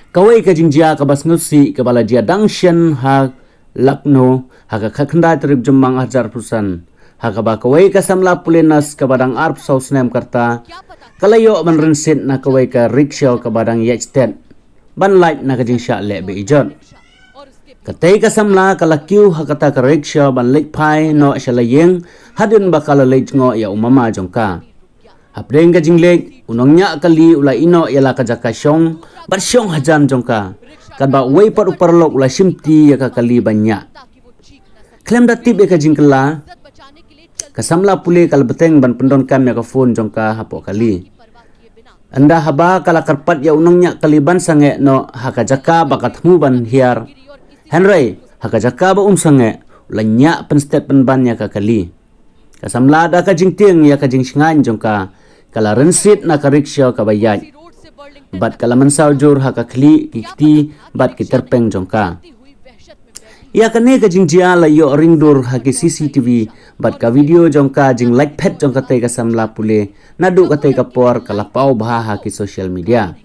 kawai ka jingjia ka bas ngusi ka bala dia dangshan ha lakno ha ka khakhnda trip jummang 1000%. Ha ka ba kawai ka samla pulenas ka badang arp saus nem karta kalayo man rensit na kawai ka rickshaw ka badang yachtet ban light na ka jingsha le be ijon. Katai ka samla kala kiu ha kata ka rickshaw ban lek pai no shalayeng hadin bakala lek ngo ya umama jongka. Hapdeng ka jinglek unongnya kali ula ino yala ka jakasyong bat syong hajan jongka kadba wei par uparlok ula simti ya ka kali banyak klem datib ya ka jingkela kasamla pule kal beteng ban pendon kam ya ka phone jongka hapo kali anda haba kala karpat ya unongnya kali ban sange no haka jaka bakat mu ban hiar henry haka jaka ba sange ula nya pen step pen ban ya ka kali kasamla da ka jingting ya ka jingsingan jongka kala rensit na ka rickshaw ka bayaj bat kala mansau jor ha ka khli kiti bat ki terpeng jongka ya kane ka jingjia la yo ringdur ha ki CCTV bat ka video jongka jing like pet jongka te ka samla pule nadu ka te ka por kala pau bha ha ki social media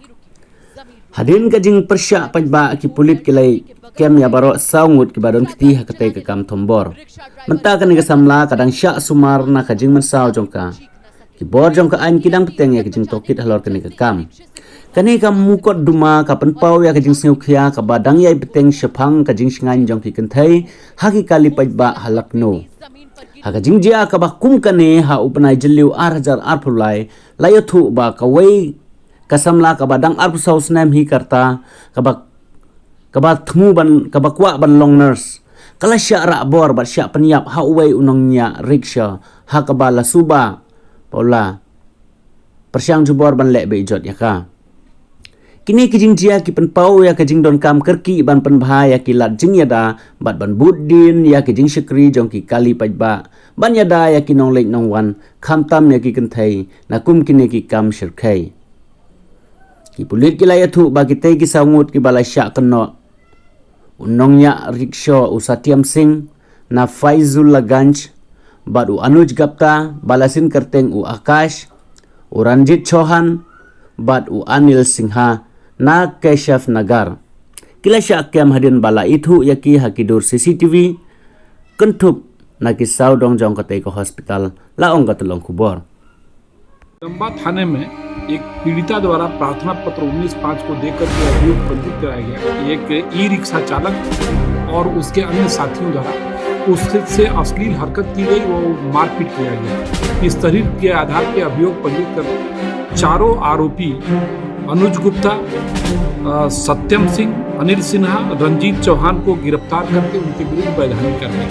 hadin ka jing persya pajba ki pulit kilai kem ya baro saungut ki badon kiti ha ka te ka kam thombor menta ka ni ka samla kadang sya sumar na ka jing mansau jongka ki bor jongka an kidang peteng ya ki jing tokit halor ka ni ka kam kani ka mukot duma ka penpau ya ka jing siukhia ka badang yai peteng shapang ka jing singan jong ki kenthai ha ki kali pajba halakno ha ka jing jia ka ba kum kane ha upnai jeliu 8000 arpulai layo thu ba ka wei ka samla ka badang arp saus nam hi karta ka ba thmu ban ka ba kwa ban long nurse kala sya ra bor ba sya penyap ha wei unongnya rickshaw ha ka ba la suba pola persyang jubor ban lek be ijot ya ka kini kijing jia ki penpau ya kijing don kam kerki ban penbha ya ki lat jing yada bat ban buddin ya kijing shikri jong ki kali pajba ban yada ya ki nong lek nong wan kham tam ya ki kenthai na kum kini ki kam shirkai ki pulit ki laya thu ba ki te ki saungut ki balai sya keno unongnya rickshaw usatiam singh na faizul laganj bat u anuj gapta balasin kerteng u akash u ranjit chauhan bat u anil singha na keshaf nagar kila syak kem hadin bala itu yaki hakidur CCTV kentup na ki saudong jong kate ko hospital la ong katulong kubor Chamba थाने में एक पीड़िता द्वारा प्रार्थना पत्र 19/5 को देकर के अभियोग पंजीकृत कराया गया। एक ई रिक्शा चालक और उसके अन्य साथियों द्वारा उससे अश्लील हरकत की गई वो मारपीट किया गया। इस तहरीर के आधार पर अभियोग पंजीकृत कर चारों आरोपी अनुज गुप्ता, सत्यम सिंह, अनिल सिन्हा, रंजीत चौहान को गिरफ्तार करके उनके विरुद्ध वैधानिक कार्रवाई